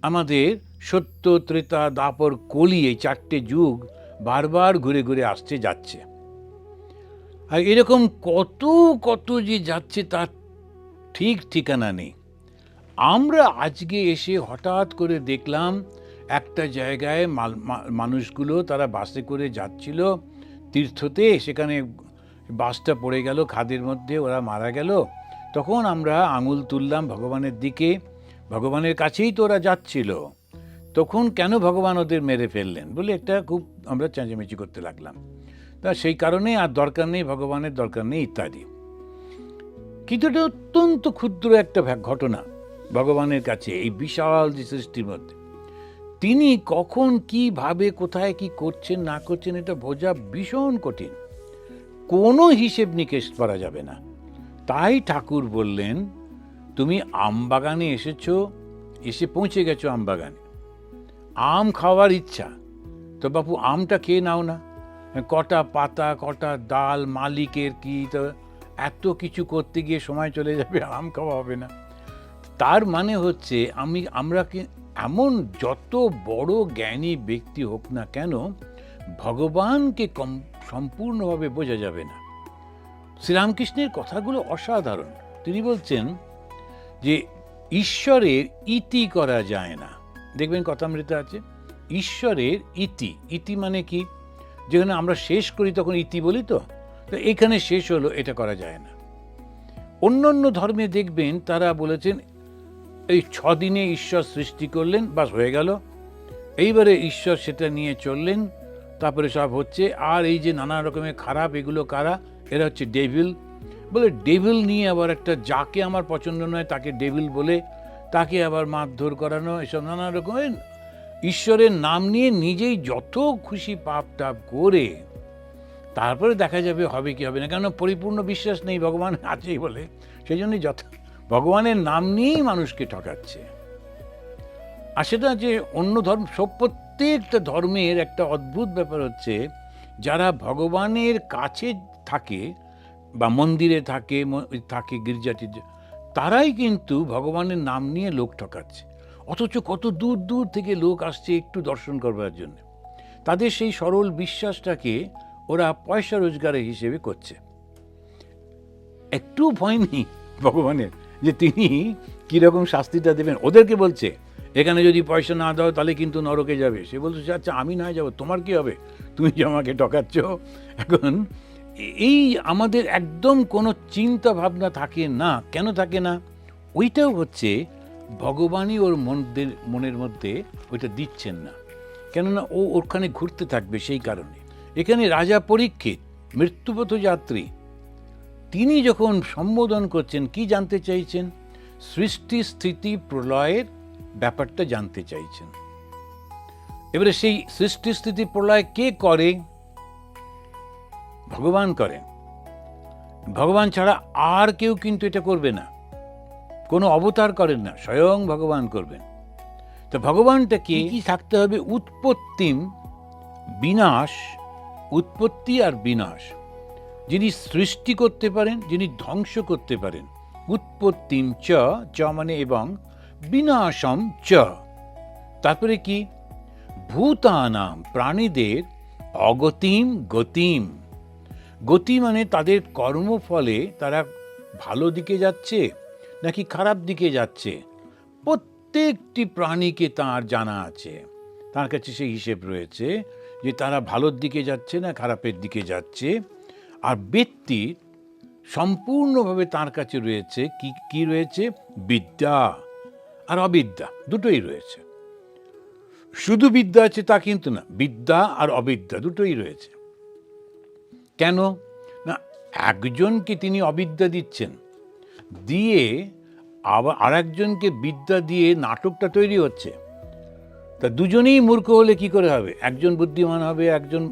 আমাদের সত্য, ত্রেতা, দ্বাপর, কলি, এই 4টে যুগ বারবার ঘুরে ঘুরে আসছে যাচ্ছে। আর এরকম কত কত যে যাচ্ছে তার ঠিক ঠিকানা নেই। আমরা আজকে এসে হঠাৎ করে দেখলাম একটা জায়গায় মানুষগুলো তারা বাসে করে যাচ্ছিল তীর্থতে, সেখানে বাসটা পড়ে গেল খাদের মধ্যে, ওরা মারা গেল। তখন আমরা আঙুল তুললাম ভগবানের দিকে, ভগবানের কাছেই তো ওরা যাচ্ছিল, তখন কেন ভগবান ওদের মেরে ফেললেন বলে একটা খুব আমরা চেঁচামেচি করতে লাগলাম। তা সেই কারণে আর দরকার নেই, ভগবানের দরকার নেই ইত্যাদি। কিন্তু এটা অত্যন্ত ক্ষুদ্র একটা ঘটনা ভগবানের কাছে, এই বিশাল যে সৃষ্টির মধ্যে তিনি কখন কিভাবে কোথায় কি করছেন না করছেন এটা বোঝা ভীষণ কঠিন, কোনো হিসেব নিকেশ করা যাবে না। তাই ঠাকুর বললেন, তুমি আমবাগানে এসেছো, এসে পৌঁছে গেছো আমবাগানে, আম খাওয়ার ইচ্ছা, তো বাপু আমটা খেয়ে নাও না, কটা পাতা, কটা ডাল, মালিকের কি, তো এত কিছু করতে গিয়ে সময় চলে যাবে, আম খাওয়া হবে না। তার মানে হচ্ছে আমরা কি এমন যত বড় জ্ঞানী ব্যক্তি হোক না কেন, ভগবানকে সম্পূর্ণভাবে বোঝা যাবে না। শ্রীরামকৃষ্ণের কথাগুলো অসাধারণ। তিনি বলছেন যে ঈশ্বরের ইতি করা যায় না। দেখবেন কথামৃতে আছে ঈশ্বরের ইতি। ইতি মানে কি? যেখানে আমরা শেষ করি তখন ইতি বলি, তো এখানে শেষ হলো, এটা করা যায় না। অন্য অন্য ধর্মে দেখবেন তারা বলেছেন এই 6 দিনে ঈশ্বর সৃষ্টি করলেন, বাস হয়ে গেল, এইবারে ঈশ্বর সেটা নিয়ে চললেন, তারপরে সব হচ্ছে। আর এই যে নানা রকমের খারাপ, এগুলো কারা? এরা হচ্ছে ডেভিল। বলে ডেভিল নিয়ে আবার একটা, যাকে আমার পছন্দ নয় তাকে ডেভিল বলে, তাকে আবার মারধর করানো, এসব নানা রকমের ঈশ্বরের নাম নিয়ে নিজেই যত খুশি পাপ টাপ করে তারপরে দেখা যাবে হবে কি হবে না, কেন পরিপূর্ণ বিশ্বাস নেই ভগবান আছেই বলে, সেই জন্যই ভগবানের নাম নিয়েই মানুষকে ঠকাচ্ছে। আর সেটা যে অন্য ধর্ম, প্রত্যেকটা ধর্মের একটা অদ্ভুত ব্যাপার হচ্ছে, যারা ভগবানের কাছে থাকে বা মন্দিরে থাকে গির্জাটির, তারাই কিন্তু ভগবানের নাম নিয়ে লোক ঠকাচ্ছে। অথচ কত দূর দূর থেকে লোক আসছে একটু দর্শন করবার জন্য। তাদের সেই সরল বিশ্বাসটাকে ওরা পয়সা রোজগারের হিসেবে করছে। একটু ভয় নেই ভগবানের যে তিনি কীরকম শাস্তিটা দেবেন। ওদেরকে বলছে এখানে যদি পয়সা না দাও তাহলে কিন্তু নরকে যাবে। সে বলছে আচ্ছা আমি না যাবো, তোমার কি হবে, তুমি যে আমাকে ঠকাচ্ছ। এখন এই আমাদের একদম কোনো চিন্তা ভাবনা থাকে না। কেন থাকে না? ওইটাও হচ্ছে ভগবানই ওর মনের মধ্যে ওইটা দিচ্ছেন না, কেননা ও ওখানে ঘুরতে থাকবে সেই কারণে। এখানে রাজা পরীক্ষিত মৃত্যুপথ যাত্রী, তিনি যখন সম্বোধন করছেন কি জানতে চাইছেন? সৃষ্টি স্থিতি প্রলয়ের ব্যাপারটা জানতে চাইছেন। এবারে সেই সৃষ্টি স্থিতি প্রলয় কে করে? ভগবান করেন। ভগবান ছাড়া আর কেউ কিন্তু এটা করবে না, কোনো অবতার করেন না, স্বয়ং ভগবান করবেন। তো ভগবানটা কি থাকতে হবে? উৎপত্তিম বিনাশ, উৎপত্তি আর বিনাশ। যিনি সৃষ্টি করতে পারেন, যিনি ধ্বংস করতে পারেন। উৎপত্তিম চ, চ মানে এবং, বিনাশম চ। তারপরে কি? ভূতানাম, প্রাণীদের অগতিম গতিম। গতি মানে তাদের কর্মফলে তারা ভালো দিকে যাচ্ছে নাকি খারাপ দিকে যাচ্ছে, প্রত্যেকটি প্রাণীকে তার জানা আছে, তার কাছে সেই হিসেব রয়েছে যে তারা ভালোর দিকে যাচ্ছে না খারাপের দিকে যাচ্ছে। আর ব্যক্তি সম্পূর্ণভাবে তার কাছে রয়েছে কি রয়েছে? বিদ্যা আর অবিদ্যা, দুটোই রয়েছে। শুধু বিদ্যা আছে তা কিন্তু না, বিদ্যা আর অবিদ্যা দুটোই রয়েছে। কেন না? একজনকে তিনি অবিদ্যা দিচ্ছেন, দিয়ে আবার আরেকজনকে বিদ্যা দিয়ে নাটকটা তৈরি হচ্ছে। তা দুজনেই মূর্খ হলে কি করে হবে? একজন বুদ্ধিমান হবে, একজন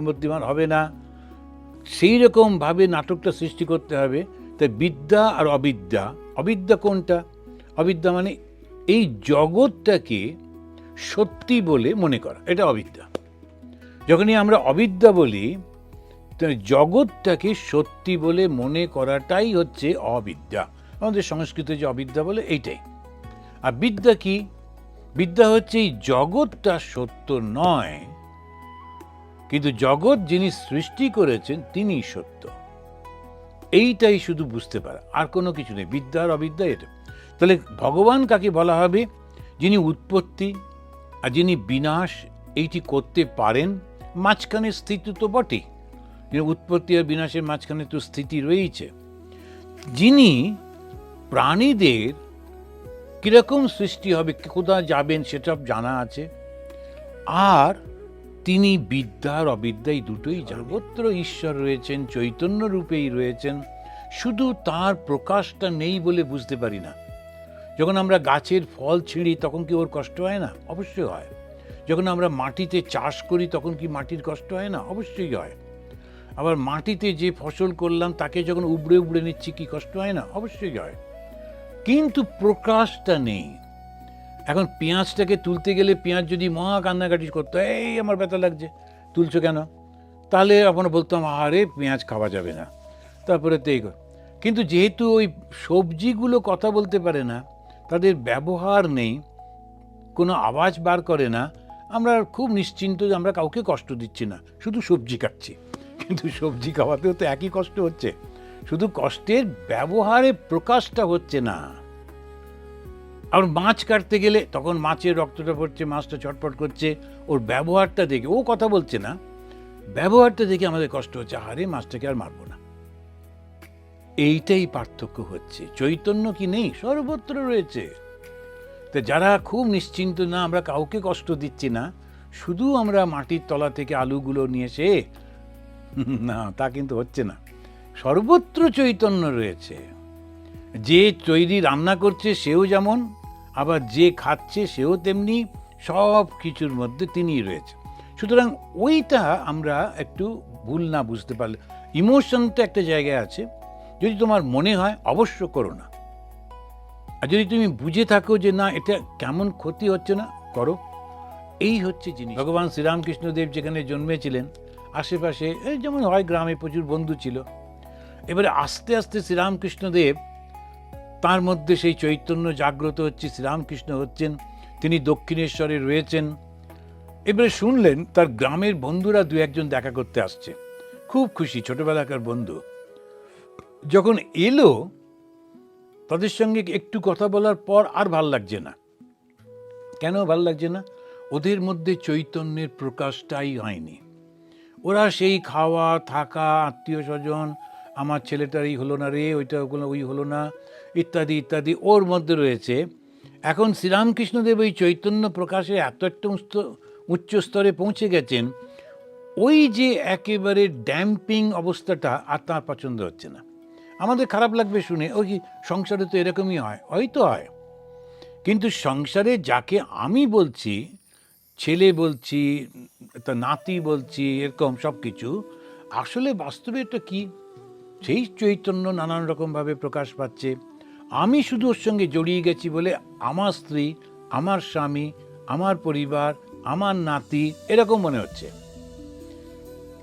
বুদ্ধিমান হবে না, সেই রকমভাবে নাটকটা সৃষ্টি করতে হবে। তাই বিদ্যা আর অবিদ্যা, অবিদ্যা কোনটা? অবিদ্যা মানে এই জগৎটাকে সত্যি বলে মনে করা, এটা অবিদ্যা। যখনই আমরা অবিদ্যা বলি, জগৎটাকে সত্যি বলে মনে করাটাই হচ্ছে অবিদ্যা। আমাদের সংস্কৃতে যে অবিদ্যা বলে এইটাই। আর বিদ্যা কি? বিদ্যা হচ্ছে এই জগৎটা সত্য নয়, কিন্তু জগৎ যিনি সৃষ্টি করেছেন তিনিই সত্য। এইটাই শুধু বুঝতে পারা, আর কোনো কিছু নেই। বিদ্যা আর অবিদ্যা এটা। তাহলে ভগবান কাকে বলা হবে? যিনি উৎপত্তি আর যিনি বিনাশ এইটি করতে পারেন। মাঝখানে স্থিতি তো বটেই, যিনি উৎপত্তি আর বিনাশের মাঝখানে তো স্থিতি রয়েছে। যিনি প্রাণীদের কিরকম সৃষ্টি হবে, কোথায় যাবেন সেসব জানা আছে। আর তিনি বিদ্যা আর অবিদ্যা এই দুটোই সর্বত্র ঈশ্বর রয়েছেন, চৈতন্য রূপেই রয়েছেন, শুধু তার প্রকাশটা নেই বলে বুঝতে পারি না। যখন আমরা গাছের ফল ছিঁড়ি তখন কি ওর কষ্ট হয় না? অবশ্যই হয়। যখন আমরা মাটিতে চাষ করি তখন কি মাটির কষ্ট হয় না? অবশ্যই হয়। আবার মাটিতে যে ফসল করলাম তাকে যখন উবড়ে উবড়ে নিচ্ছি কি কষ্ট হয় না? অবশ্যই হয়। কিন্তু প্রকাশটা নেই। এখন পেঁয়াজটাকে তুলতে গেলে পেঁয়াজ যদি মহা কান্নাকাটি করতো, এই আমার ব্যথা লাগছে, তুলছো কেন? তাহলে আমরা বলতাম আরে পেঁয়াজ খাওয়া যাবে না, তারপরে তো এই। কিন্তু যেহেতু ওই সবজিগুলো কথা বলতে পারে না, তাদের ব্যবহার নেই, কোনো আওয়াজ বার করে না, আমরা খুব নিশ্চিন্ত যে আমরা কাউকে কষ্ট দিচ্ছি না, শুধু সবজি খাচ্ছি। কিন্তু সবজি খাওয়াতেও তো একই কষ্ট হচ্ছে, শুধু কষ্টের ব্যবহারে প্রকাশটা হচ্ছে না। আর মাছ কাটতে গেলে তখন মাছের রক্তটা পড়ছে, মাছটা ছটফট করছে, ওর ব্যবহারটা দেখে, ও কথা বলছে না, ব্যবহারটা দেখে আমাদের কষ্ট হচ্ছে, আরে মাছটাকে আর মারবো না। এইটাই পার্থক্য হচ্ছে। চৈতন্য কি নেই? সর্বত্র রয়েছে। তো যারা খুব নিশ্চিন্ত, না আমরা কাউকে কষ্ট দিচ্ছি না, শুধু আমরা মাটির তলা থেকে আলুগুলো নিয়ে এসে, না তা কিন্তু হচ্ছে না। সর্বত্র চৈতন্য রয়েছে। যে তৈরি রান্না করছে সেও যেমন, আবার যে খাচ্ছে সেও তেমনি, সব কিছুর মধ্যে তিনিই রয়েছে। সুতরাং ওইটা আমরা একটু ভুল না বুঝতে পারলে, ইমোশনটা একটা জায়গায় আছে, যদি তোমার মনে হয় অবশ্য করো না, আর যদি তুমি বুঝে থাকো যে না এটা কেমন ক্ষতি হচ্ছে না, করো। এই হচ্ছে জিনিস। ভগবান শ্রীরামকৃষ্ণদেব যেখানে জন্মেছিলেন, আশেপাশে এই যেমন হয় গ্রামে প্রচুর বন্ধু ছিল। এবারে আস্তে আস্তে শ্রীরামকৃষ্ণদেব, তার মধ্যে সেই চৈতন্য জাগ্রত হচ্ছে, শ্রীরামকৃষ্ণ হচ্ছেন, তিনি দক্ষিণেশ্বরে রয়েছেন। এবারে শুনলেন তার গ্রামের বন্ধুরা দু একজন দেখা করতে আসছে, খুব খুশি, ছোটবেলাকার বন্ধু। যখন এলো তাদের সঙ্গে একটু কথা বলার পর আর ভাল লাগছে না। কেন ভাল লাগছে না? ওদের মধ্যে চৈতন্যের প্রকাশটাই হয়নি। ওরা সেই খাওয়া থাকা, আত্মীয় স্বজন, আমার ছেলেটার এই হলো না রে, ওইটা ওই হলো না, ইত্যাদি ইত্যাদি ওর মধ্যে রয়েছে। এখন শ্রীরামকৃষ্ণদেব ওই চৈতন্য প্রকাশে এত একটা উচ্চ স্তরে পৌঁছে গেছেন, ওই যে একেবারে ড্যাম্পিং অবস্থাটা আর তার পছন্দ হচ্ছে না। আমাদের খারাপ লাগবে শুনে, ওই সংসারে তো এরকমই হয়, হয়তো হয়, কিন্তু সংসারে যাকে আমি বলছি, ছেলে বলছি, তা নাতি বলছি, এরকম সব কিছু, আসলে বাস্তবে এটা কি? সেই চৈতন্য নানান রকমভাবে প্রকাশ পাচ্ছে। আমি শুধু ওর সঙ্গে জড়িয়ে গেছি বলে আমার স্ত্রী, আমার স্বামী, আমার পরিবার, আমার নাতি এরকম মনে হচ্ছে।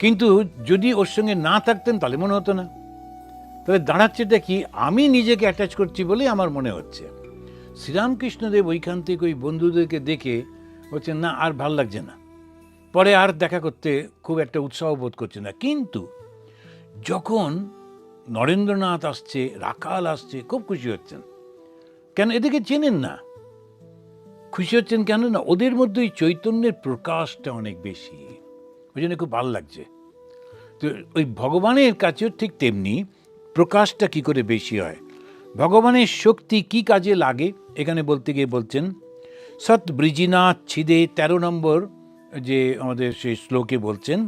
কিন্তু যদি ওর সঙ্গে না থাকতেন তাহলে মনে হতো না। তাহলে দাঁড়াচ্ছেটা কি? আমি নিজেকে অ্যাটাচ করছি বলে আমার মনে হচ্ছে। শ্রীরামকৃষ্ণদেব ওইখান থেকে ওই বন্ধুদেরকে দেখে বলছেন না আর ভাল লাগছে না, পরে আর দেখা করতে খুব একটা উৎসাহ বোধ করছে না। কিন্তু যখন নরেন্দ্রনাথ আসছে, রাখাল আসছে, খুব খুশি হচ্ছেন। কেন? এদেরকে চেনেন না। খুশি হচ্ছেন কেন? না ওদের মধ্যে ওই চৈতন্যের প্রকাশটা অনেক বেশি, ওই জন্য খুব ভালো লাগছে। তো ওই ভগবানের কাছেও ঠিক তেমনি প্রকাশটা কি করে বেশি হয়, ভগবানের শক্তি কি কাজে লাগে, এখানে বলতে গিয়ে বলছেন সৎ বৃজিনাথ ছিদে, 13 নম্বর যে আমাদের সেই শ্লোকে বলছেন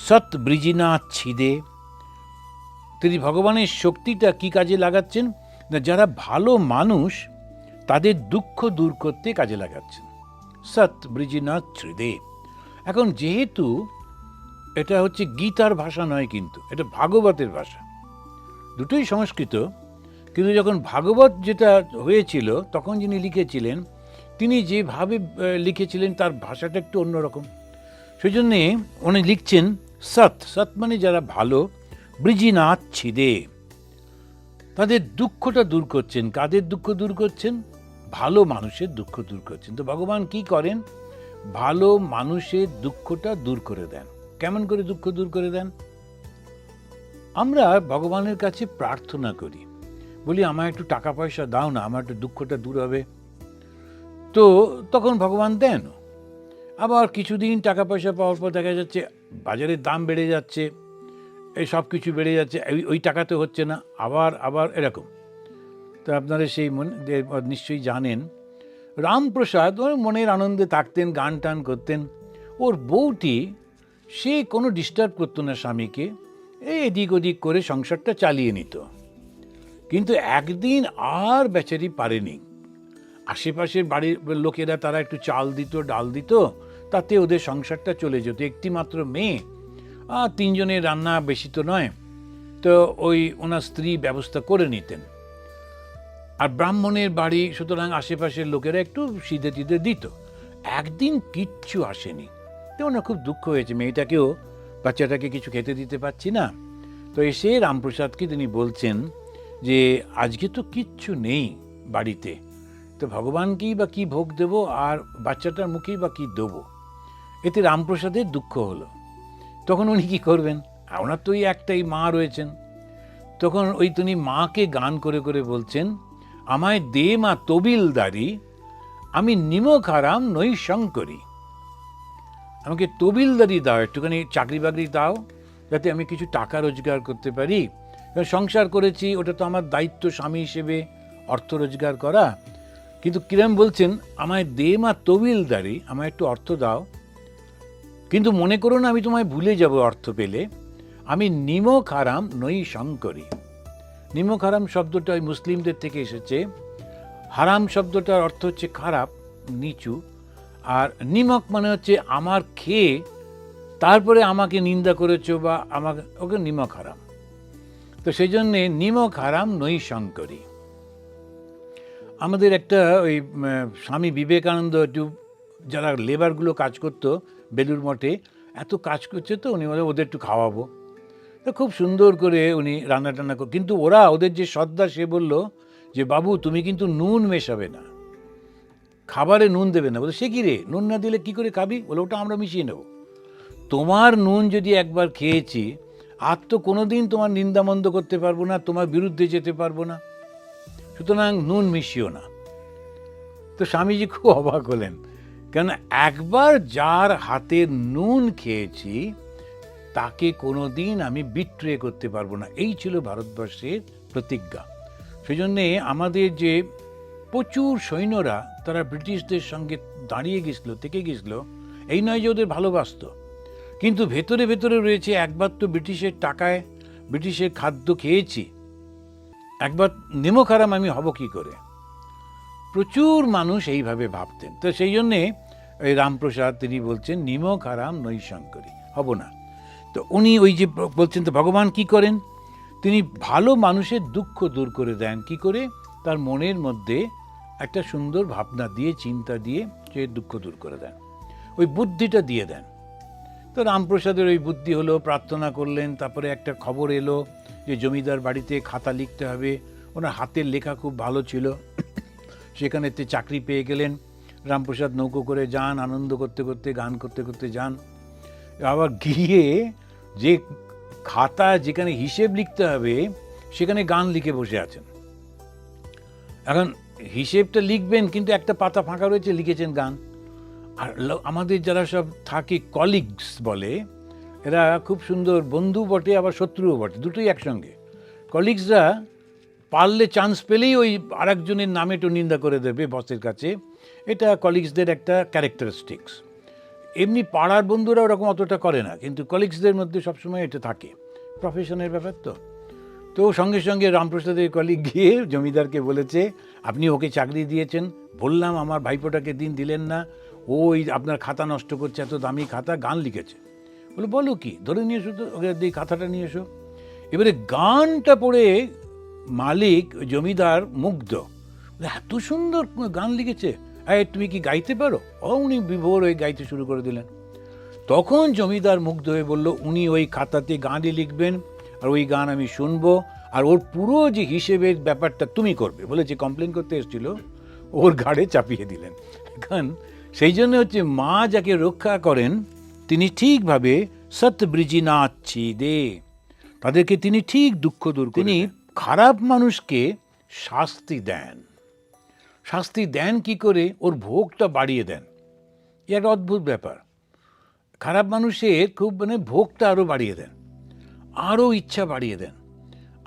সৎ বৃজিনাথ ছিদে। তিনি ভগবানের শক্তিটা কি কাজে লাগাচ্ছেন না, যারা ভালো মানুষ তাদের দুঃখ দূর করতে কাজে লাগাচ্ছেন। সৎ বৃজিনাথ ছিদে। এখন যেহেতু এটা হচ্ছে গীতার ভাষা নয়, কিন্তু এটা ভাগবতের ভাষা, দুটোই সংস্কৃত, কিন্তু যখন ভাগবত যেটা হয়েছিল তখন যিনি লিখেছিলেন, তিনি যেভাবে লিখেছিলেন তার ভাষাটা একটু অন্যরকম। সেই জন্যে উনি লিখছেন সৎ, সৎ মানে যারা ভালো, বৃজিনাথ ছিদে, তাদের দুঃখটা দূর করছেন। কাদের দুঃখ দূর করছেন? ভালো মানুষের দুঃখ দূর করছেন। তো ভগবান কি করেন? ভালো মানুষের দুঃখটা দূর করে দেন। কেমন করে দুঃখ দূর করে দেন? আমরা ভগবানের কাছে প্রার্থনা করি, বলি আমার একটু টাকা পয়সা দাও না, আমার একটু দুঃখটা দূর হবে। তো তখন ভগবান দেন। আবার কিছুদিন টাকা পয়সা পাওয়ার পর দেখা যাচ্ছে বাজারের দাম বেড়ে যাচ্ছে, এই সব কিছু বেড়ে যাচ্ছে, ওই টাকাতে হচ্ছে না, আবার আবার এরকম। তো আপনারা সেই নিশ্চয়ই জানেন, রামপ্রসাদ ওর মনের আনন্দে থাকতেন, গান টান করতেন। ওর বউটি সে কোনো ডিস্টার্ব করতো না স্বামীকে, এই এদিক ওদিক করে সংসারটা চালিয়ে নিত। কিন্তু একদিন আর বেচারি পারেনি। আশেপাশের বাড়ির লোকেরা তারা একটু চাল দিত, ডাল দিত, তাতে ওদের সংসারটা চলে যেত। একটি মাত্র মেয়ে, আর 3 জনের রান্না, বেশি তো নয়। তো ওই ওনার স্ত্রী ব্যবস্থা করে নিতেন। আর ব্রাহ্মণের বাড়ি, সুতরাং আশেপাশের লোকেরা একটু সিধে টিধে দিত। একদিন কিচ্ছু আসেনি, তো ওনার খুব দুঃখ হয়েছে, মেয়েটাকেও, বাচ্চাটাকে কিছু খেতে দিতে পারছি না। তো এসে রামপ্রসাদকে তিনি বলছেন যে আজকে তো কিচ্ছু নেই বাড়িতে, তো ভগবানকেই বা কি ভোগ দেব, আর বাচ্চাটার মুখেই বা কি দেবো। এতে রামপ্রসাদের দুঃখ হলো। তখন উনি কি করবেন? ওনার তো ওই একটাই মা রয়েছেন। তখন ওই তিনি মাকে গান করে করে বলছেন, আমায় দে মা তবিলদারি, আমি নিমক হারাম নই শঙ্করী। আমাকে তবিলদারি দাও, একটুখানি চাকরি বাকরি দাও, যাতে আমি কিছু টাকা রোজগার করতে পারি। সংসার করেছি, ওটা তো আমার দায়িত্ব স্বামী হিসেবে অর্থ রোজগার করা। কিন্তু কিরম বলছেন, আমায় দে মা তবিলদারি, আমায় একটু অর্থ দাও, কিন্তু মনে করো না আমি তোমায় ভুলে যাব অর্থ পেলে। আমি নিমক হারাম নই শঙ্করী। নিমক হারাম শব্দটা ওই মুসলিমদের থেকে এসেছে। হারাম শব্দটার অর্থ হচ্ছে খারাপ, নিচু, আর নিমক মানে হচ্ছে আমার খেয়ে তারপরে আমাকে নিন্দা করেছো বা আমাকে, ওকে নিমক হারাম। তো সেই জন্যে নিমক হারাম নই শঙ্করী। আমাদের একটা ওই স্বামী বিবেকানন্দ একটু, যারা লেবারগুলো কাজ করতো বেলুর মঠে, এত কাজ করছে, তো উনি বলে ওদের একটু খাওয়াবো। তো খুব সুন্দর করে উনি রান্না টান্না করে, কিন্তু ওরা, ওদের যে সর্দার, সে বলল যে বাবু তুমি কিন্তু নুন মেশাবে না, খাবারে নুন দেবে না। বলে সে কি রে, নুন না দিলে কি করে খাবি? বলে ওটা আমরা মিশিয়ে নেব। তোমার নুন যদি একবার খেয়েছি, আর তো কোনোদিন তোমার নিন্দামন্দ করতে পারবো না, তোমার বিরুদ্ধে যেতে পারবো না, সুতরাং নুন মিশিও না। তো স্বামীজি খুব অবাক হলেন, কেন একবার যার হাতে নুন খেয়েছি তাকে কোনোদিন আমি বিট্রে করতে পারবো না। এই ছিল ভারতবর্ষের প্রতিজ্ঞা। সেই জন্যে আমাদের যে প্রচুর সৈন্যরা, তারা ব্রিটিশদের সঙ্গে দাঁড়িয়ে গেছিল, থেকে গেছিল, এই নয় যে ওদের ভালোবাসত, কিন্তু ভেতরে ভেতরে রয়েছে, একবার তো ব্রিটিশের টাকায় ব্রিটিশের খাদ্য খেয়েছি, একবার নিমক হারাম আমি হব কি করে। প্রচুর মানুষ এইভাবে ভাবতেন। তো সেই জন্যে এই রামপ্রসাদ তিনি বলছেন নিমক হারাম নই শঙ্করী, হব না। তো উনি ওই যে বলছেন, তো ভগবান কি করেন? তিনি ভালো মানুষের দুঃখ দূর করে দেন। কি করে? তার মনের মধ্যে একটা সুন্দর ভাবনা দিয়ে, চিন্তা দিয়ে সে দুঃখ দূর করে দেন, ওই বুদ্ধিটা দিয়ে দেন। তো রামপ্রসাদের ওই বুদ্ধি হলো, প্রার্থনা করলেন, তারপরে একটা খবর এলো যে জমিদার বাড়িতে খাতা লিখতে হবে। ওনার হাতের লেখা খুব ভালো ছিল, সেখানেতে চাকরি পেয়ে গেলেন। রামপ্রসাদ নৌকো করে যান, আনন্দ করতে করতে, গান করতে করতে যান। আবার গিয়ে যে খাতা, যেখানে হিসেব লিখতে হবে, সেখানে গান লিখে বসে আছেন। এখন হিসেবটা লিখবেন, কিন্তু একটা পাতা ফাঁকা রয়েছে, লিখেছেন গান। আর আমাদের যারা সব থাকে কলিগস বলে, এরা খুব সুন্দর বন্ধু বটে, আবার শত্রুও বটে, দুটোই একসঙ্গে। কলিগসরা পারলে চান্স পেলেই ওই আরেকজনের নামে একটু নিন্দা করে দেবে বসের কাছে। এটা কলিগসদের একটা ক্যারেক্টারিস্টিক্স। এমনি পাড়ার বন্ধুরা ওরকম অতটা করে না, কিন্তু কলিগসদের মধ্যে সবসময় এটা থাকে, প্রফেশনের ব্যাপার। তো সঙ্গে সঙ্গে রামপ্রসাদের কলিগ গিয়ে জমিদারকে বলেছে, আপনি ওকে চাকরি দিয়েছেন, বললাম আমার ভাইপোটাকে দিলেন না, ওই আপনার খাতা নষ্ট করছে, এত দামি খাতা, গান লিখেছে। বলে বলো কি, ধরে নিয়ে এসো তো, ওকে দিয়ে খাতাটা নিয়ে এসো। এবারে গানটা পড়ে মালিক, জমিদার মুগ্ধ, এত সুন্দর গান লিখেছে, তুমি কি গাইতে পারো? উনি বিভোর হয়ে গাইতে শুরু করে দিলেন। তখন জমিদার মুগ্ধ হয়ে বলল, উনি ওই খাতাতে গানই লিখবেন, আর ওই গান আমি শুনবো, আর ওর পুরো যে হিসেবের ব্যাপারটা তুমি করবে। বলে যে কমপ্লেন করতে এসেছিল, ওর ঘাড়ে চাপিয়ে দিলেন। এখন সেই জন্য হচ্ছে মা যাকে রক্ষা করেন তিনি ঠিকভাবে সৎবৃজিনাচ্ছি দে, তাদেরকে তিনি ঠিক দুঃখ দূর করেন। তিনি খারাপ মানুষকে শাস্তি দেন। শাস্তি দেন কি করে? ওর ভোগটা বাড়িয়ে দেন। এ একটা অদ্ভুত ব্যাপার। খারাপ মানুষের খুব ভোগটা আরও বাড়িয়ে দেন, আরও ইচ্ছা বাড়িয়ে দেন,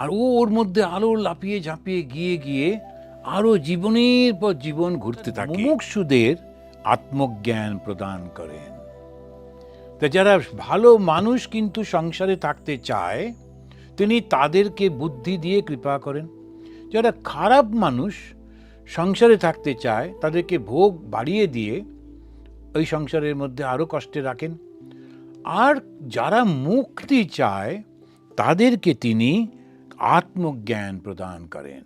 আর ওর মধ্যে আরও লাফিয়ে ঝাঁপিয়ে গিয়ে গিয়ে আরও জীবনের পর জীবন ঘুরতে থাকে। মুমুক্ষুদের আত্মজ্ঞান প্রদান করেন। তা যারা ভালো মানুষ কিন্তু সংসারে থাকতে চায় তিনি তাদেরকে বুদ্ধি দিয়ে কৃপা করেন। যারা খারাপ মানুষ সংসারে থাকতে চায় তাদেরকে ভোগ বাড়িয়ে দিয়ে ওই সংসারের মধ্যে আরও কষ্টে রাখেন। আর যারা মুক্তি চায় তাদেরকে তিনি আত্মজ্ঞান প্রদান করেন।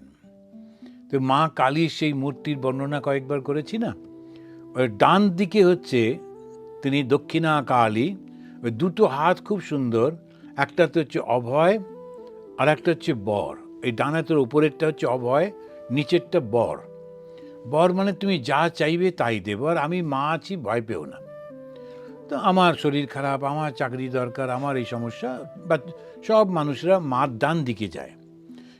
তো মা কালীর সেই মূর্তির বর্ণনা কয়েকবার করেছি না। ওই ডান দিকে হচ্ছে তিনি দক্ষিণা কালী, ওই দুটো হাত খুব সুন্দর, একটাতে হচ্ছে অভয় আর একটা হচ্ছে বর। এই ডান হাতের উপরেরটা হচ্ছে অভয়, নিচেরটা বর। বর মানে তুমি যা চাইবে তাই দেব, আর আমি মা আছি, ভয় পেও না। তো আমার শরীর খারাপ, আমার চাকরি দরকার, আমার এই সমস্যা, বা সব মানুষরা মার ডান দিকে যায়।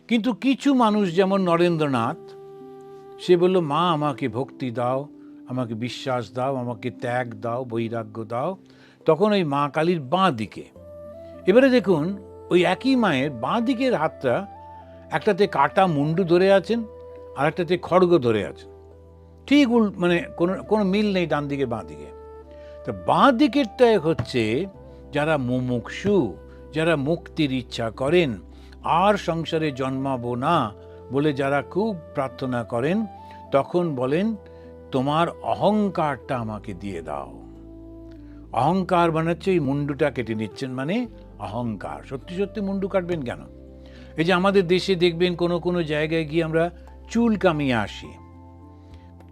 কিন্তু কিছু মানুষ যেমন নরেন্দ্রনাথ, সে বলল মা আমাকে ভক্তি দাও, আমাকে বিশ্বাস দাও, আমাকে ত্যাগ দাও, বৈরাগ্য দাও। তখন ওই মা কালীর বাঁ দিকে। এবারে দেখুন ওই একই মায়ের বাঁ দিকের হাতটা একটাতে কাটা মুন্ডু ধরে আছেন আর একটাতে খড়গ ধরে আছেন। ঠিক কোনো মিল নেই ডান দিকে বাঁ দিকে। তো বাঁ দিকেরটাই হচ্ছে যারা মুমুক্ষু, যারা মুক্তির ইচ্ছা করেন আর সংসারে জন্মাবো না বলে যারা খুব প্রার্থনা করেন, তখন বলেন তোমার অহংকারটা আমাকে দিয়ে দাও। অহংকার বানাচ্ছে এই মুন্ডুটা কেটে নিচ্ছেন, মানে অহংকার। সত্যি সত্যি মুন্ডু কাটবেন কেন? এই যে আমাদের দেশে দেখবেন কোনো কোনো জায়গায় গিয়ে আমরা চুল কামিয়ে আসি,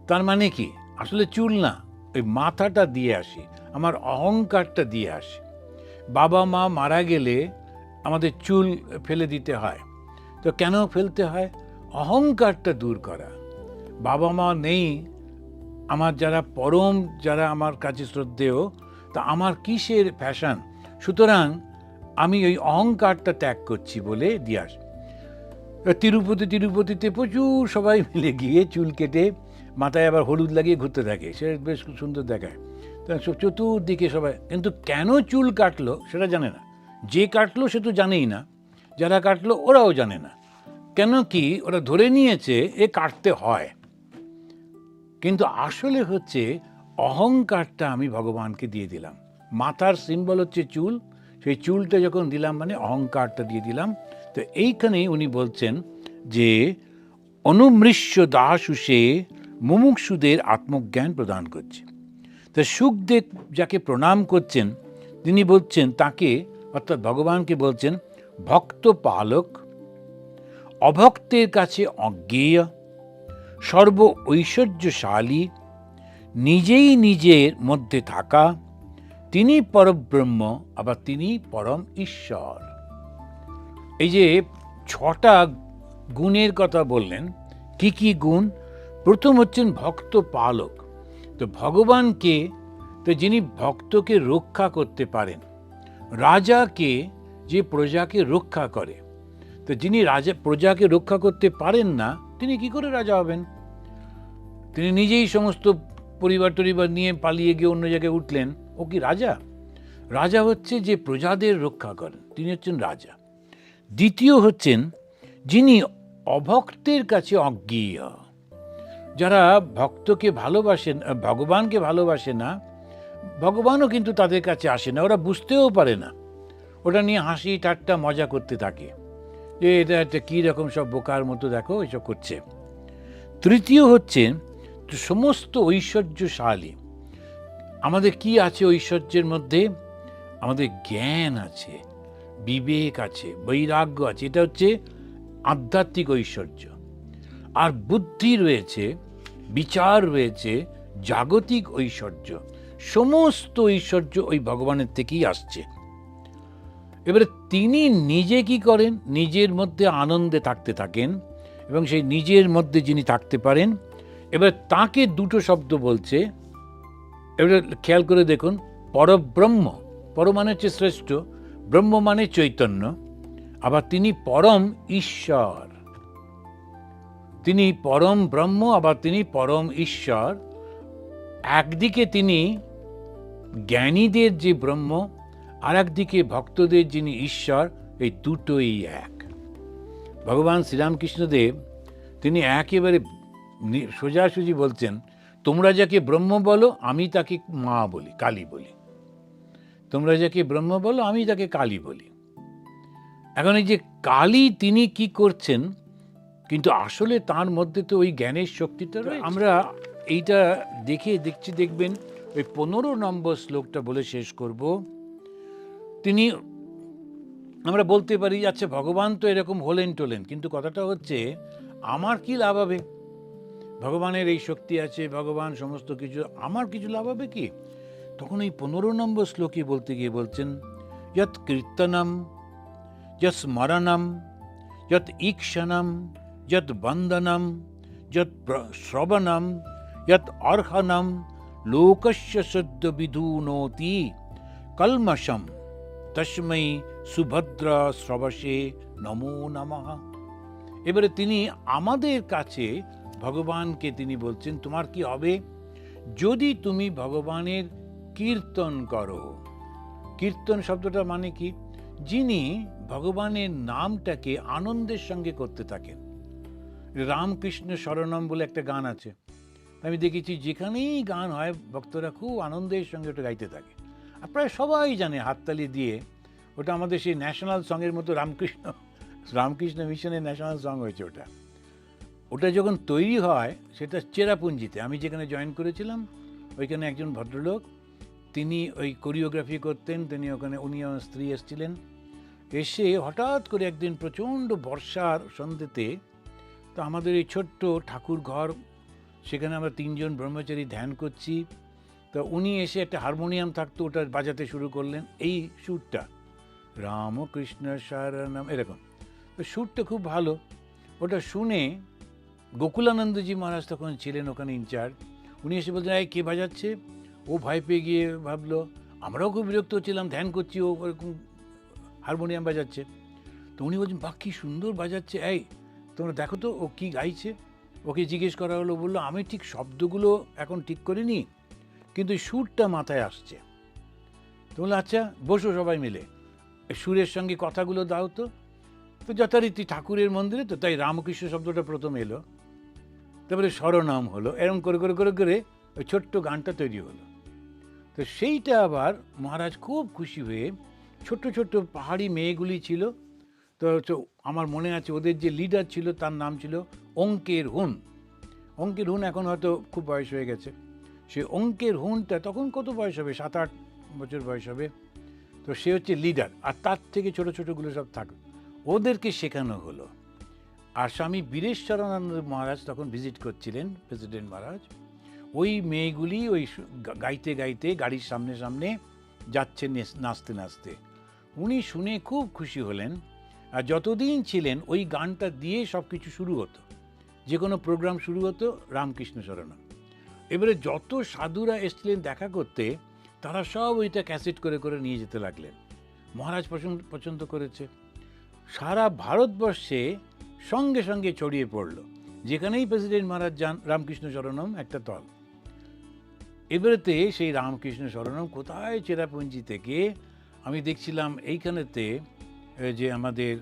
তার মানে কি? আসলে চুল না, ওই মাথাটা দিয়ে আসি, আমার অহংকারটা দিয়ে আসি। বাবা মা মারা গেলে আমাদের চুল ফেলে দিতে হয়। তো কেন ফেলতে হয়? অহংকারটা দূর করা। বাবা মা নেই, আমার যারা পরম, যারা আমার কাছে শ্রদ্ধেয়, তা আমার কিসের ফ্যাশন? সুতরাং আমি ওই অহংকারটা ত্যাগ করছি বলে দিয়ে আসি। তিরুপতিতে প্রচুর সবাই মিলে গিয়ে চুল কেটে মাথায় আবার হলুদ লাগিয়ে ঘুরতে থাকে, সে বেশ খুব সুন্দর দেখায়। সব চতুর্দিকে সবাই, কিন্তু কেন চুল কাটলো সেটা জানে না। যে কাটলো সে তো জানেই না, যারা কাটলো ওরাও জানে না। কেন কি? ওরা ধরে নিয়েছে এ কাটতে হয়। কিন্তু আসলে হচ্ছে অহংকারটা আমি ভগবানকে দিয়ে দিলাম। মাথার সিম্বল হচ্ছে চুল, সেই চুলটা যখন দিলাম মানে অহংকারটা দিয়ে দিলাম। তো এইখানেই উনি বলছেন যে অনুমৃষ্য দাসুষে মুমুক্ষুদের আত্মজ্ঞান প্রদান করছে। তা সুখদেব যাকে প্রণাম করছেন তিনি বলছেন তাকে, অর্থাৎ ভগবানকে বলছেন ভক্ত পালক, অভক্তের কাছে অজ্ঞেয়, সর্ব ঐশ্বর্যশালী, নিজেই নিজের মধ্যে থাকা, তিনি পরব্রহ্ম, আবার তিনি পরম ঈশ্বর। এই যে 6টা গুণের কথা বললেন, কি কি গুণ? প্রথম হচ্ছেন ভক্ত পালক। তো ভগবানকে, তো যিনি ভক্তকে রক্ষা করতে পারেন, রাজাকে যে প্রজাকে রক্ষা করে, তো যিনি প্রজাকে রক্ষা করতে পারেন না তিনি কি করে রাজা হবেন? তিনি নিজেই সমস্ত পরিবার নিয়ে পালিয়ে গিয়ে অন্য জায়গায় উঠলেন, ও কি রাজা? রাজা হচ্ছে যে প্রজাদের রক্ষা করেন, তিনি হচ্ছেন রাজা। দ্বিতীয় হচ্ছেন যিনি অভক্তের কাছে অজ্ঞেয়। যারা ভক্তকে ভালোবাসেন, ভগবানকে ভালোবাসে না, ভগবানও কিন্তু তাদের কাছে আসে না, ওরা বুঝতেও পারে না, ওটা নিয়ে হাসি ঠাট্টা মজা করতে থাকে যে এটা একটা কী রকম সব বোকার মতো দেখো এসব করছে। তৃতীয় হচ্ছে সমস্ত ঐশ্বর্যশালী। আমাদের কি আছে ঐশ্বর্যের মধ্যে? আমাদের জ্ঞান আছে, বিবেক আছে, বৈরাগ্য আছে, এটা হচ্ছে আধ্যাত্মিক ঐশ্বর্য। আর বুদ্ধি রয়েছে, বিচার রয়েছে, জাগতিক ঐশ্বর্য। সমস্ত ঐশ্বর্য ওই ভগবানের থেকেই আসছে। এবারে তিনি নিজে কি করেন? নিজের মধ্যে আনন্দে থাকতে থাকেন, এবং সেই নিজের মধ্যে যিনি থাকতে পারেন, এবার তাকে দুটো শব্দ বলছে, এবার খেয়াল করে দেখুন, পরব্রহ্ম, পর মানে হচ্ছে শ্রেষ্ঠ, ব্রহ্ম মানে চৈতন্য, আবার তিনি পরম ঈশ্বর, তিনি পরম ব্রহ্ম, আবার তিনি পরম ঈশ্বর। একদিকে তিনি জ্ঞানীদের যে ব্রহ্ম, আর একদিকে ভক্তদের যিনি ঈশ্বর, এই দুটোই এক। ভগবান শ্রীরামকৃষ্ণদেব তিনি একেবারে সোজাসুজি বলছেন, তোমরা যাকে ব্রহ্ম বলো আমি তাকে মা বলি, কালী বলি, তোমরা যাকে ব্রহ্ম বলো আমি তাকে কালী বলি। এখন এই যে কালী তিনি কি করছেন, কিন্তু আসলে তার মধ্যে তো ওই জ্ঞানের শক্তিটা রয়েছে। আমরা এইটা দেখবেন ওই 15 নম্বর শ্লোকটা বলে শেষ করব। তিনি, আমরা বলতে পারি আচ্ছা ভগবান তো এরকম হলেন টোলেন, কিন্তু কথাটা হচ্ছে আমার কি লাভ হবে? ভগবানের এই শক্তি আছে, ভগবান সমস্ত কিছু, আমার কিছু লাভ হবে কি? তখন এই 15 নম্বর শ্লোকে বলতে গিয়ে বলছেন, যৎ কীর্তনম, যৎ স্মরণম, যৎ ঈক্ষণম, যৎ বন্দনম, যৎ শ্রবণম, যৎ অর্হণম, লোকস্য সদ্য বিধুনোতি কলমশম তস্मै সুভদ্রা শ্রবসে নমো নমঃ। এবারে তিনি আমাদের কাছে ভগবানকে তিনি বলছেন, তোমার কি হবে যদি তুমি ভগবানের কীর্তন করো। কীর্তন শব্দটা মানে কি? যিনি ভগবানের নামটাকে আনন্দের সঙ্গে করতে থাকেন। রামকৃষ্ণ শরণম বলে একটা গান আছে, আমি দেখেছি যেখানেই গান হয় ভক্তরা খুব আনন্দের সঙ্গে ওটা গাইতে থাকে, আর প্রায় সবাই জানে হাততালি দিয়ে। ওটা আমাদের সেই ন্যাশনাল সঙ্গের মতো রামকৃষ্ণ মিশনের ন্যাশনাল সং হয়েছে ওটা। ওটা যখন তৈরি হয় সেটা চেরাপুঞ্জিতে, আমি যেখানে জয়েন করেছিলাম ওইখানে একজন ভদ্রলোক তিনি ওই কোরিওগ্রাফি করতেন, তিনি ওখানে, উনি আমার স্ত্রী এসেছিলেন। এসে হঠাৎ করে একদিন প্রচণ্ড বর্ষার সন্ধ্যেতে, তো আমাদের এই ছোট্ট ঠাকুর ঘর, সেখানে আমরা 3 জন ব্রহ্মচারী ধ্যান করছি, তো উনি এসে একটা হারমোনিয়াম থাকতো, ওটা বাজাতে শুরু করলেন, এই সুরটা রামকৃষ্ণ শরণম এরকম। তো সুরটা খুব ভালো। ওটা শুনে গোকুলানন্দজি মহারাজ তখন ছিলেন ওখানে ইনচার্জ, উনি এসে বলছেন এই কে বাজাচ্ছে? ও ভয় পেয়ে গিয়ে ভাবলো, আমরাও খুব বিরক্ত হচ্ছিলাম, ধ্যান করছি, ও ওরকম হারমোনিয়াম বাজাচ্ছে। তো উনি বলছেন বাহ কি সুন্দর বাজাচ্ছে, এই তোমরা দেখো তো ও কি গাইছে। ওকে জিজ্ঞেস করা হলো, বললো আমি ঠিক শব্দগুলো এখন ঠিক করিনি, কিন্তু সুরটা মাথায় আসছে। তো বললো আচ্ছা বসো সবাই মিলে, সুরের সঙ্গে কথাগুলো দাও তো। তো যথারীতি ঠাকুরের মন্দিরে তো, তাই রামকৃষ্ণ শব্দটা প্রথম এলো, তারপরে স্বরনাম হলো, এরকম করে করে করে করে ওই ছোট্ট গানটা তৈরি হলো। তো সেইটা আবার মহারাজ খুব খুশি হয়ে, ছোট্ট ছোট্ট পাহাড়ি মেয়েগুলি ছিল, তো আমার মনে আছে ওদের যে লিডার ছিল তার নাম ছিল অঙ্কের হুন। অঙ্কের হুন এখন হয়তো খুব বয়স হয়ে গেছে। সে অঙ্কের হুনটা তখন কত বয়স হবে, 7-8 বছর বয়স হবে। তো সে হচ্ছে লিডার, আর তার থেকে ছোট ছোটগুলো সব থাকলো, ওদেরকে শেখানো হলো। আর স্বামী বীরেশ্বরানন্দ মহারাজ তখন ভিজিট করছিলেন, প্রেসিডেন্ট মহারাজ। ওই মেয়েগুলি ওই গাইতে গাইতে গাড়ির সামনে সামনে যাচ্ছে নাচতে নাচতে। উনি শুনে খুব খুশি হলেন, আর যতদিন ছিলেন ওই গানটা দিয়ে সব কিছু শুরু হতো, যে কোনো প্রোগ্রাম শুরু হতো রামকৃষ্ণ শরণম। এবারে যত সাধুরা এসছিলেন দেখা করতে, তারা সব ওইটা ক্যাসেট করে করে নিয়ে যেতে লাগলেন। মহারাজ পছন্দ করেছে, সারা ভারতবর্ষে সঙ্গে সঙ্গে ছড়িয়ে পড়ল, যেখানেই প্রেসিডেন্ট মহারাজ যান রামকৃষ্ণ শরণম একটা তল। এবারেতে সেই রামকৃষ্ণ শরণম কোথায় চেরাপুঞ্জি থেকে আমি দেখছিলাম এইখানেতে যে আমাদের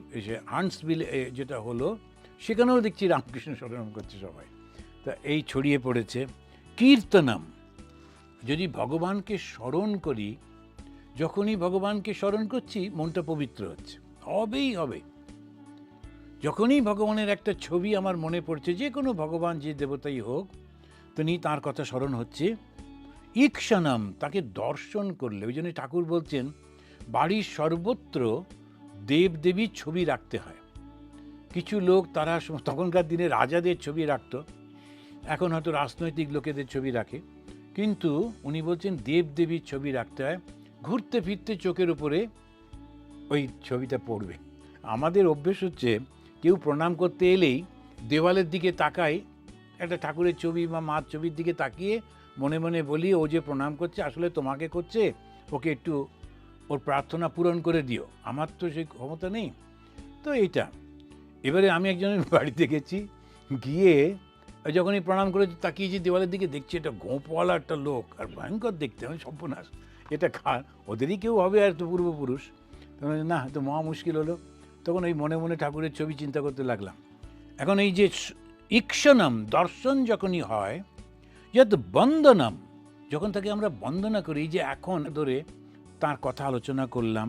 হান্টসভিল যেটা হলো, সেখানেও দেখছি রামকৃষ্ণ শরণম করছে সবাই। তা এই ছড়িয়ে পড়েছে। কীর্তনম, যদি ভগবানকে স্মরণ করি, যখনই ভগবানকে স্মরণ করছি মনটা পবিত্র হচ্ছে, হবেই হবে। যখনই ভগবানের একটা ছবি আমার মনে পড়ছে, যে কোনো ভগবান যে দেবতাই হোক, তিনি তার কথা স্মরণ হচ্ছে। ঈক্ষণম, তাকে দর্শন করলে, ওই জন্য ঠাকুর বলছেন বাড়ির সর্বত্র দেবদেবীর ছবি রাখতে হয়। কিছু লোক তারা তখনকার দিনে রাজাদের ছবি রাখতো, এখন হয়তো রাজনৈতিক লোকেদের ছবি রাখে, কিন্তু উনি বলছেন দেবদেবীর ছবি রাখতে হয়, ঘুরতে ফিরতে চোখের উপরে ওই ছবিটা পড়বে। আমাদের অভ্যেস হচ্ছে কেউ প্রণাম করতে এলেই দেওয়ালের দিকে তাকায়, একটা ঠাকুরের ছবি বা মার ছবির দিকে তাকিয়ে মনে মনে বলি, ও যে প্রণাম করছে আসলে তোমাকে করছে, ওকে একটু ওর প্রার্থনা পূরণ করে দিও। আমার তো সেই ক্ষমতা নেই। তো এইটা এবারে আমি একজনের বাড়িতে গেছি, গিয়ে যখনই প্রণাম করে তাকিয়েছি দেওয়ালের দিকে, দেখছি এটা গোঁপওয়ালা একটা লোক, আর ভয়ঙ্কর দেখতে। আমি সর্বনাশ, এটা ওদেরই কেউ হবে আর তো পূর্বপুরুষ। তখন না, তো মহা মুশকিল হলো। তখন ওই মনে মনে ঠাকুরের ছবি চিন্তা করতে লাগলাম। এখন এই যে ঈক্ষণম দর্শন যখনই হয়, যত বন্দনম, যখন তাকে আমরা বন্দনা করি, যে এখন ধরে তার কথা আলোচনা করলাম,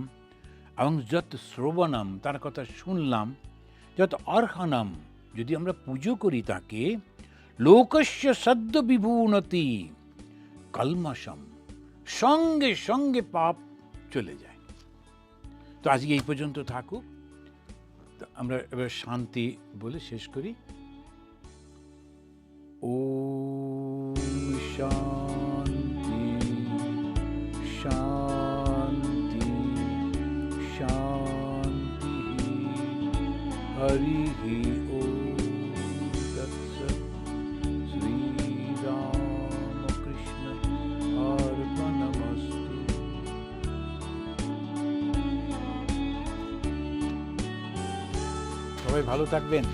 এবং যত শ্রবণম, তার কথা শুনলাম, যত অর্হণম, যদি আমরা পুজো করি তাকে, লোকস্য সদ্য বিভূনতি কলমশম, সঙ্গে সঙ্গে পাপ চলে যায়। তো আজকে এই পর্যন্ত থাকুক। তো আমরা এবার শান্তি বলে শেষ করি। ওম শান্তি শান্তি শান্তি। হরি ওম তৎসৎ। শ্রীরামকৃষ্ণ অর্পণমস্তু। সবাই ভালো থাকবেন।